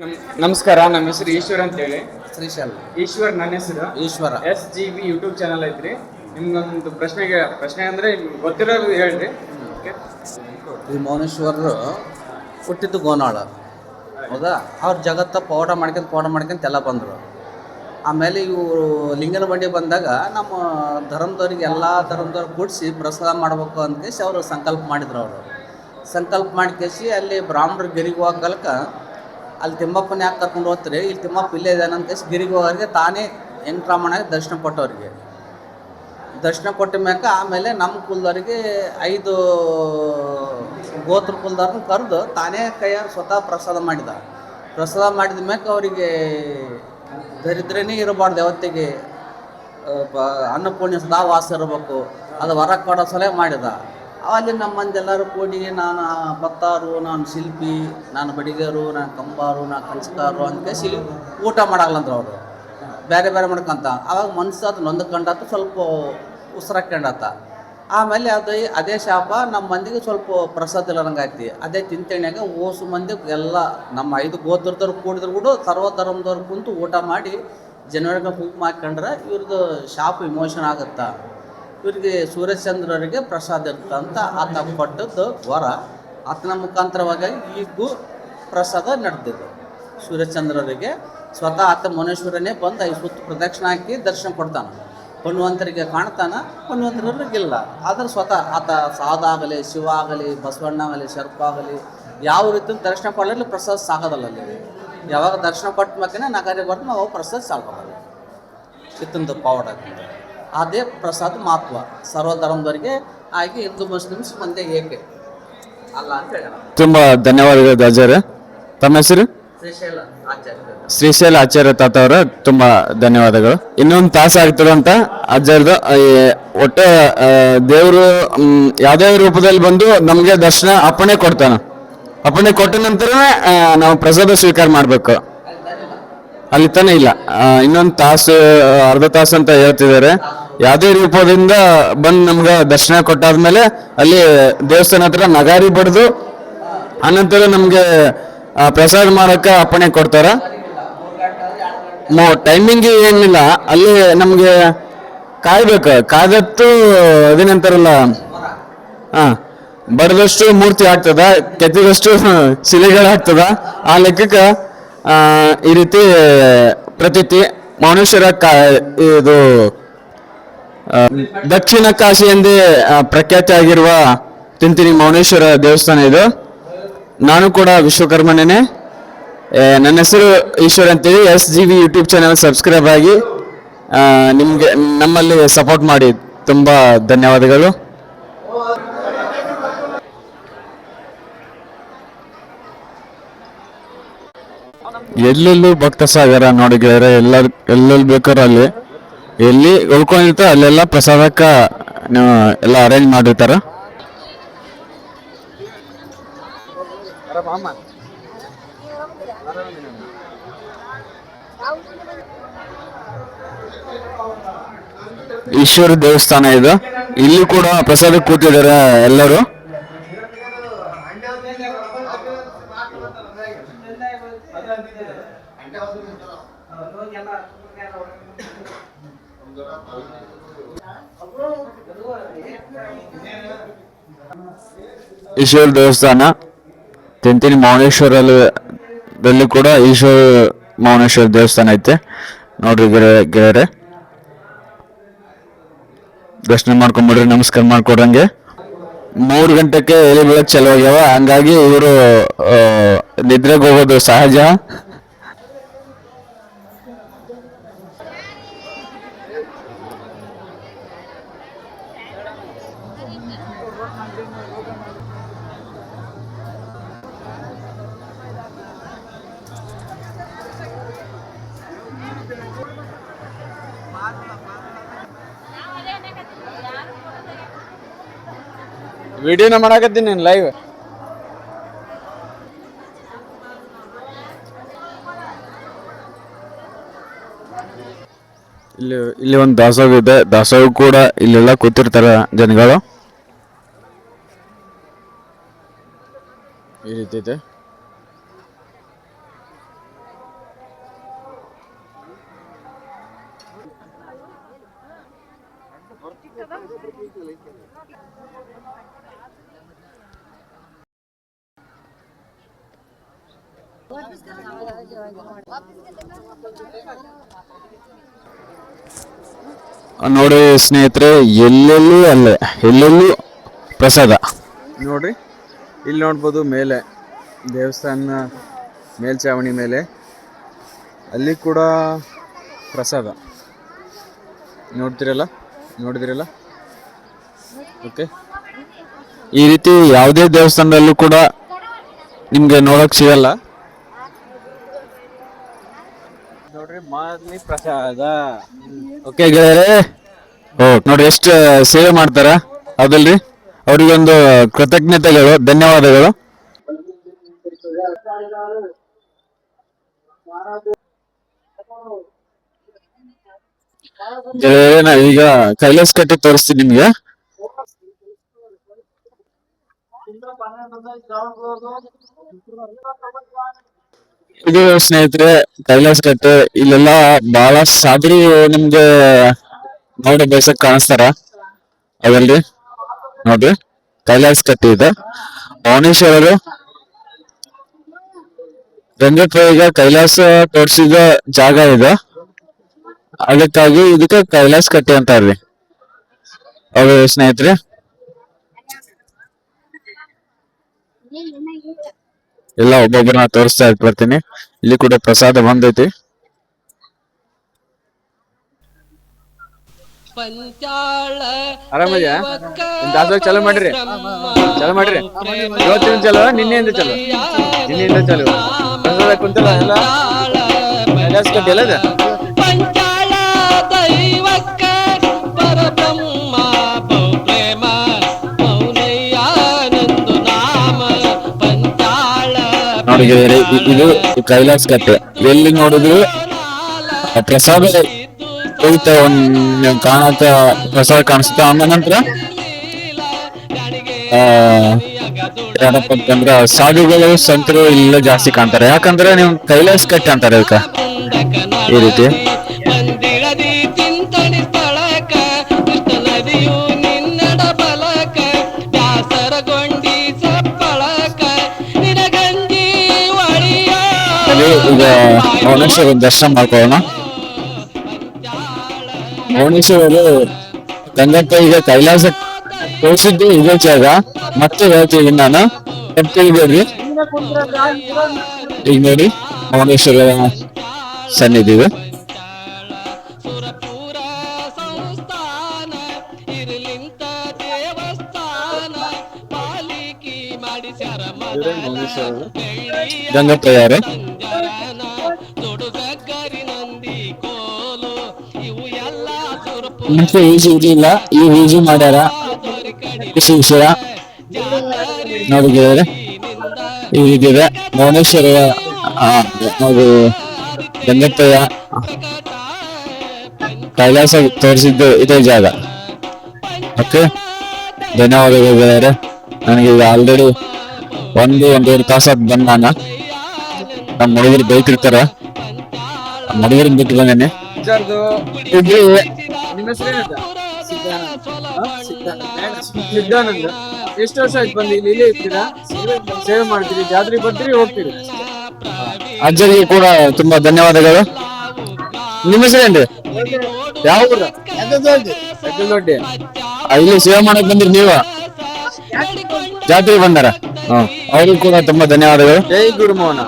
ನಮಸ್ಕಾರ, ನಮ್ಮ ಹೆಸರು ಈಶ್ವರ್ ಅಂತ ಹೇಳಿ. ಶ್ರೀಶೈಲ್ ಈಶ್ವರ್ ನನ್ನ ಹೆಸರು. ಈಶ್ವರ SGB ಯೂಟ್ಯೂಬ್ ಚಾನಲ್ ಐತ್ರಿ. ನಿಮ್ಗೊಂದು ಪ್ರಶ್ನೆ ಅಂದ್ರೆ ಗೊತ್ತಿರೋದು ಹೇಳ್ರಿ. ಈ ಮೌನೇಶ್ವರರು ಹುಟ್ಟಿದ್ದು ಗೋನಾಳ, ಹೌದಾ? ಅವ್ರ ಜಗತ್ತ ಪೌಡ ಮಾಡ್ಕೊಂತ ಎಲ್ಲ ಬಂದರು. ಆಮೇಲೆ ಇವರು ಲಿಂಗನ ಬಂಡಿ ಬಂದಾಗ ನಮ್ಮ ಧರ್ಮದವ್ರಿಗೆ ಎಲ್ಲ ಧರ್ಮದವ್ರು ಕೂಡಿಸಿ ಪ್ರಸಾದ ಮಾಡ್ಬೇಕು ಅಂತ ಅವರು ಸಂಕಲ್ಪ ಮಾಡಿದ್ರು. ಸಂಕಲ್ಪ ಮಾಡಿ ಅಲ್ಲಿ ಬ್ರಾಹ್ಮಣರು ಗಿರಿಗೆ ಹೋಗಲ್ಕ ಅಲ್ಲಿ ತಿಮ್ಮಪ್ಪನ ಯಾಕೆ ಕರ್ಕೊಂಡು ಹೋಗ್ತಾರೆ, ಇಲ್ಲಿ ತಿಮ್ಮಪ್ಪ ಇಲ್ಲೇ ಇದ್ದಾನೆ ಅಂತ ಗಿರಿಗೆ ಹೋಗೋರಿಗೆ ತಾನೇ ವೆಂಕಟರಮಣಗೆ ದರ್ಶನ ಕೊಟ್ಟವ್ರಿಗೆ. ದರ್ಶನ ಕೊಟ್ಟ ಮ್ಯಾಕ ಆಮೇಲೆ ನಮ್ಮ ಕುಲದವ್ರಿಗೆ 5 ಗೋತ್ರ ಕುಲದವ್ರನ್ನ ಕರೆದು ತಾನೇ ಕೈಯಾರ ಸ್ವತಃ ಪ್ರಸಾದ ಮಾಡಿದ ಮ್ಯಾಕ ಅವರಿಗೆ ದರಿದ್ರನೇ ಇರಬಾರ್ದು, ಯಾವತ್ತಿಗೆ ಅನ್ನಪೂರ್ಣ ಸದಾ ವಾಸ ಇರಬೇಕು, ಅದು ಹೊರ ಕೊಡೋ ಸಲ ಮಾಡಿದ. ಅಲ್ಲಿ ನಮ್ಮ ಮಂದೆಲ್ಲರೂ ಕೂಡಿ ನಾನು ಬತ್ತಾರು, ನಾನು ಶಿಲ್ಪಿ, ನಾನು ಬಡಿಗರು, ನಾನು ಕಂಬಾರು, ನಾನು ಕಂಚಕಾರು ಅಂತ ಊಟ ಮಾಡಾಗಲ್ಲಂದ್ರೆ ಅವರು ಬೇರೆ ಮಾಡ್ಕೊಂತ. ಆವಾಗ ಮನಸ್ಸು ಅದು ನೊಂದ್ಕೊಂಡಾತ, ಸ್ವಲ್ಪ ಉಸಿರಾಕೊಂಡಾತ. ಆಮೇಲೆ ಅದೇ ಶಾಪ ನಮ್ಮ ಮಂದಿಗೆ ಸ್ವಲ್ಪ ಪ್ರಸಾದ ಇಲ್ಲ ನಂಗಾಯ್ತಿ. ಅದೇ ತಿಂತೇಣ್ಯಾಗ ಓಸು ಮಂದಿ ಎಲ್ಲ ನಮ್ಮ 5 ಗೋತ್ರದವ್ರು ಕೂಡಿದ್ರು ಕೂಡ ಸರ್ವ ಧರ್ಮದವ್ರು ಕುಂತು ಊಟ ಮಾಡಿ ಜನರಿಗೆ ಕುಂಕುಮ ಹಾಕೊಂಡ್ರೆ ಇವ್ರದ್ದು ಶಾಪ ವಿಮೋಚನೆ ಆಗುತ್ತಾ, ಇವ್ರಿಗೆ ಸೂರ್ಯಚಂದ್ರರಿಗೆ ಪ್ರಸಾದ ಇರುತ್ತೆ ಅಂತ ಆತ ಕೊಟ್ಟದ್ದು ವರ. ಆತನ ಮುಖಾಂತರವಾಗಿ ಈಗೂ ಪ್ರಸಾದ ನಡೆದಿದ್ದು. ಸೂರ್ಯಚಂದ್ರರಿಗೆ ಸ್ವತಃ ಆತ ಮೌನೇಶ್ವರನೇ ಬಂದು 5 ಸುತ್ತು ಪ್ರದಕ್ಷಿಣೆ ಹಾಕಿ ದರ್ಶನ ಕೊಡ್ತಾನೆ. ಪುಣ್ಯವಂತರಿಗೆ ಕಾಣ್ತಾನೆ, ಪುಣ್ಯವಂತರಿಗಿಲ್ಲ. ಆದ್ರೆ ಸ್ವತಃ ಆತ ಸಾದಾಗಲಿ, ಶಿವ ಆಗಲಿ, ಬಸವಣ್ಣ ಆಗಲಿ, ಶರ್ಪ ಆಗಲಿ ಯಾವ ರೀತಿ ದರ್ಶನ ಕೊಡಲಿ ಪ್ರಸಾದ ಸಾಗೋದಲ್ಲ. ಅಲ್ಲಿ ಯಾವಾಗ ದರ್ಶನ ಕೊಟ್ಟ ಮಕ್ಕನೇ ನಗರಿಗೆ ಬರ್ತು ನಾವು ಪ್ರಸಾದ ಸಾಕೋದಲ್ಲ. ಇತ್ತಂದು ಪವಾಡ ಅದೇ ಪ್ರಸಾದ ಮಹತ್ವ ಸರ್ವ ಧರ್ಮದವರಿಗೆ ಆಗಿ ಹಿಂದೂ ಮುಸ್ಲಿಮ್ಸ್ ಮಂದಿ ಏಕೆ ಅಲ್ಲ ಅಂತ ಹೇಳ. ತುಂಬಾ ಧನ್ಯವಾದಗಳು ಆಚಾರ್ಯ. ತಮ್ಮ ಹೆಸರು? ಶ್ರೀಶೈಲ ಆಚಾರ್ಯ. ಶ್ರೀಶೈಲ ಆಚಾರ್ಯ ತಾತ ಅವರ ತುಂಬಾ ಧನ್ಯವಾದಗಳು. ಇನ್ನೊಂದು ತಾಸು ಆಗ್ತದಂತ ಆಚಾರ್ಯದು ಒಟ್ಟೆ ದೇವರು ಯಾವುದೇ ರೂಪದಲ್ಲಿ ಬಂದು ನಮಗೆ ದರ್ಶನ ಅಪ್ಪಣೆ ಕೊಡ್ತಾನ. ಅಪ್ಪಣೆ ಕೊಟ್ಟ ನಂತರ ನಾವು ಪ್ರಸಾದ ಸ್ವೀಕಾರ ಮಾಡ್ಬೇಕು. ಅಲ್ಲಿ ತಾನೇ ಇಲ್ಲ, ಇನ್ನೊಂದು ತಾಸು ಅರ್ಧ ತಾಸು ಅಂತ ಹೇಳ್ತಿದ್ದಾರೆ. ಯಾವುದೇ ರೂಪದಿಂದ ಬಂದು ನಮ್ಗೆ ದರ್ಶನ ಕೊಟ್ಟಾದ್ಮೇಲೆ ಅಲ್ಲಿ ದೇವಸ್ಥಾನ ಹತ್ರ ನಗಾರಿ ಬಡ್ದು ಅನಂತರ ನಮ್ಗೆ ಪ್ರಸಾದ ಮಾಡಕ್ಕೆ ಅಪ್ಪಣೆ ಕೊಡ್ತಾರ. ಟೈಮಿಂಗ್ ಏನಿಲ್ಲ, ಅಲ್ಲಿ ನಮ್ಗೆ ಕಾಯ್ಬೇಕು. ಕಾದತ್ತು ಅದೇನಂತಾರಲ್ಲ, ಬಡದಷ್ಟು ಮೂರ್ತಿ ಆಗ್ತದ, ಕೆತ್ತಿದಷ್ಟು ಶಿಲೆಗಳಾಗ್ತದ. ಆ ಲೆಕ್ಕಕ್ಕೆ ಈ ರೀತಿ ಪ್ರತೀತಿ. ಮೌನೇಶ್ವರ ಇದು ದಕ್ಷಿಣ ಕಾಶಿ ಎಂದೇ ಪ್ರಖ್ಯಾತಿ ಆಗಿರುವ ತಿಂತಿನಿ ಮೌನೇಶ್ವರ ದೇವಸ್ಥಾನ ಇದು. ನಾನು ಕೂಡ ವಿಶ್ವಕರ್ಮನೇ. ನನ್ನ ಹೆಸರು ಈಶ್ವರ್ ಅಂತೇಳಿ. SGB ಯೂಟ್ಯೂಬ್ ಚಾನಲ್ ಸಬ್ಸ್ಕ್ರೈಬ್ ಆಗಿ ನಿಮಗೆ ನಮ್ಮಲ್ಲಿ ಸಪೋರ್ಟ್ ಮಾಡಿ ತುಂಬಾ ಧನ್ಯವಾದಗಳು. ಎಲ್ಲೆಲ್ಲೂ ಭಕ್ತ ಸಾಗರ ನೋಡಿದ್ರೆ ಎಲ್ಲೆಲ್ಲಿ ಬೇಕಾದ್ರೆ ಅಲ್ಲಿ ಎಲ್ಲಿ ಉಳ್ಕೊಂಡಿರ್ತಾರೆ ಅಲ್ಲೆಲ್ಲ ಪ್ರಸಾದಕ್ಕ ಎಲ್ಲ ಅರೇಂಜ್ ಮಾಡಿರ್ತಾರ. ಈಶ್ವರ ದೇವಸ್ಥಾನ ಇದು. ಇಲ್ಲಿ ಕೂಡ ಪ್ರಸಾದ ಕೂತಿದ್ದಾರೆ ಎಲ್ಲರೂ. ಈಶ್ವರ ದೇವಸ್ಥಾನ ತಿಂತಿನಿ ಮೌನೇಶ್ವರದಲ್ಲಿ ಕೂಡ ಈಶ್ವರ ಮೌನೇಶ್ವರ ದೇವಸ್ಥಾನ ಐತೆ ನೋಡ್ರಿ ಗೆಳೆಯರೆ. ದರ್ಶನ ಮಾಡ್ಕೊಂಡ್ಬಿಡ್ರಿ, ನಮಸ್ಕಾರ ಮಾಡ್ಕೊಡ್ರಂಗೆ. 3 ಗಂಟೆಗೆ ಎಲೆ ಬೆಳಕ್ ಚಲೋ ಆಗ್ಯಾವ, ಹಂಗಾಗಿ ಇವರು ನಿದ್ರೆಗೆ ಹೋಗೋದು ಸಹಜ. ವಿಡಿಯೋನ ಮಾಡಾಕತ್ತೀನಿ ನೀನು ಲೈವ್. ಇಲ್ಲಿ ಒಂದು ದಾಸೋಹ ಇದೆ. ದಾಸೋಹ ಕೂಡ ಇಲ್ಲೆಲ್ಲ ಕೂತಿರ್ತಾರ ಜನಗಳು. ಈ ರೀತಿ ಇದೆ. ನೋಡಿ ಸ್ನೇಹಿತರೆ, ಎಲ್ಲೆಲ್ಲೂ ಅಲ್ಲೇ ಎಲ್ಲೆಲ್ಲೂ ಪ್ರಸಾದ ನೋಡ್ರಿ. ಇಲ್ಲಿ ನೋಡ್ಬೋದು ಮೇಲೆ ದೇವಸ್ಥಾನ ಮೇಲ್ಚಾವಣಿ ಮೇಲೆ ಅಲ್ಲಿ ಕೂಡ ಪ್ರಸಾದ ನೋಡಿದಿರಲ್ಲ. ಓಕೆ, ಈ ರೀತಿ ಯಾವುದೇ ದೇವಸ್ಥಾನದಲ್ಲೂ ಕೂಡ ನಿಮ್ಗೆ ನೋಡಕ್ ಸಿಗಲ್ಲ ನೋಡ್ರಿ. ಮಾರ್ಲಿ ಪ್ರಸಾದ. ಓಕೆ ಗೆಳೆಯರೆ, ನೋಡ್ರಿ ಎಷ್ಟು ಸೇವೆ ಮಾಡ್ತಾರ ಅದಲ್ರಿ. ಅವ್ರಿಗೊಂದು ಕೃತಜ್ಞತೆಗಳು, ಧನ್ಯವಾದಗಳು. ಗೆಳೆಯರೆ, ನಾವೀಗ ಕೈಲಾಸ ಕಟ್ಟೆ ತೋರಿಸ್ತೀನಿ ನಿಮ್ಗೆ. ಇದು ಸ್ನೇಹಿತರೆ ಕೈಲಾಸ ಕಟ್ಟೆ. ಇಲ್ಲೆಲ್ಲ ಬಹಳ ಸಾಧು ನಿಮ್ಗೆ ನೋಡಿ ಬಯಸಕ್ ಕಾಣಿಸ್ತಾರ ಅದಲ್ರಿ. ನೋಡ್ರಿ, ಕೈಲಾಸ ಕಟ್ಟೆ ಇದೆ. ಭುವನೇಶ್ವರರು ರಂಗಪ್ರಯೋಗ ಕೈಲಾಸ ತೋರಿಸಿದ ಜಾಗ ಇದೆ. ಅದಕ್ಕಾಗಿ ಇದಕ್ಕೆ ಕೈಲಾಸ ಕಟ್ಟೆ ಅಂತಾರ್ರಿ. ಹೌದು ಸ್ನೇಹಿತರೆ, ಎಲ್ಲ ಒಬ್ಬೊಬ್ಬರನ್ನ ತೋರಿಸ್ತಾ ಬರ್ತೀನಿ. ಇಲ್ಲಿ ಕೂಡ ಪ್ರಸಾದ ಬಂದೈತಿ. ಆರಾಮದ್ಯಾ? ದಾಸೋಹ ಚಲೋ ಮಾಡ್ರಿ ಇವತ್ತಿನ ಚಲೋ, ನಿನ್ನೆಯಿಂದ ಚಲೋ ಪ್ರಸಾದ ಕುಂತಲ್ಲ ಎಲ್ಲ ಕೈಲಾಸ ಕಟ್ಟೆ ಅಲ್ಲ. ನೋಡಿ ಇದು ಕೈಲಾಸ ಕಟ್ಟೆ. ಎಲ್ಲಿ ನೋಡಿದ್ರು ಪ್ರಸಾದ ಕಾಣತ್ತ, ಪ್ರಸಾದ ಕಾಣಿಸುತ್ತೆ. ಆಮೇಲೆ ನಂತರ ಏನಪ್ಪ ಅಂತಂದ್ರ ಸಾಧುಗಳು ಸಂತರು ಇಲ್ಲ ಜಾಸ್ತಿ ಕಾಣ್ತಾರೆ. ಯಾಕಂದ್ರೆ ನೀವು ಕೈಲಾಸ ಕಟ್ಟೆ ಅಂತಾರೆ ಅದಕ್ಕ ಈ ರೀತಿ. ಈಗ ಭುವನೇಶ್ವರ ದರ್ಶನ ಮಾಡ್ಕೊಳ್ಳೋಣ. ಭುವನೇಶ್ವರರು ಗಂಗಪ್ಪ ಈಗ ಕೈಲಾಸ ತೋರಿಸಿದ್ದು ಇದೇ ಜಾಗ. ಮತ್ತೆ ಹೇಳ್ತೀವಿ ನಾನು, ಬರ್ರಿ. ಈಗ ನೋಡಿ ಭುವನೇಶ್ವರ ಸನ್ನಿಧಿ ಇದೆ. ಗಂಗಪ್ಪ ಯಾರು ಮತ್ತೆ ಈಜು ಇರ್ಲಿಲ್ಲ, ಈ ಈಜು ಮಾಡ್ಯಾರ. ವಿಷಯ ನೋಡಿದ್ರೆ ಈ ರೀತಿದೆ ಭುವನೇಶ್ವರ. ನಾವು ಗಂಗಪ್ಪಯ್ಯ ಕೈಲಾಸ ತೋರಿಸಿದ್ದು ಇದೇ ಜಾಗ. ಓಕೆ, ಧನ್ಯವಾದಗಳು. ನನಗೆ ಈಗ ಆಲ್ರೆಡಿ ಒಂದೂವರೆ ತಾಸಾದ್ ಬಂದ. ನಮ್ಮ ಹುಡುಗರು ಬೈತಿರ್ತಾರ, ಹುಡುಗರಿಗೆ ಬಿಟ್ಟು ಬಂದೇನೆ. ಸಿದ್ದಾನಂದ, ಎಷ್ಟು ವರ್ಷ ಆಯ್ತು ಬಂದು ಇಲ್ಲೇ ಇರ್ತೀರಾ? ಸೇವೆ ಮಾಡ್ತೀರಿ, ಜಾತ್ರೆಗೆ ಬರ್ತೀರಿ, ಹೋಗ್ತೀರಿ. ಅಜ್ಜರಿಗೆ ಕೂಡ ತುಂಬಾ ಧನ್ಯವಾದಗಳು. ನಿಮ್ಮ ಹೆಸರೇನ್ರಿ? ಯಾವ ಊರ? ದೊಡ್ಡ. ಇಲ್ಲಿ ಸೇವೆ ಮಾಡಕ್ ಬಂದ್ರಿ ನೀವು? ಜಾತ್ರೆಗೆ ಬಂದಾರ? ಅವ್ರಿಗೂ ಕೂಡ ತುಂಬಾ ಧನ್ಯವಾದಗಳು. ಜೈ ಗುರುಮೋಹನ.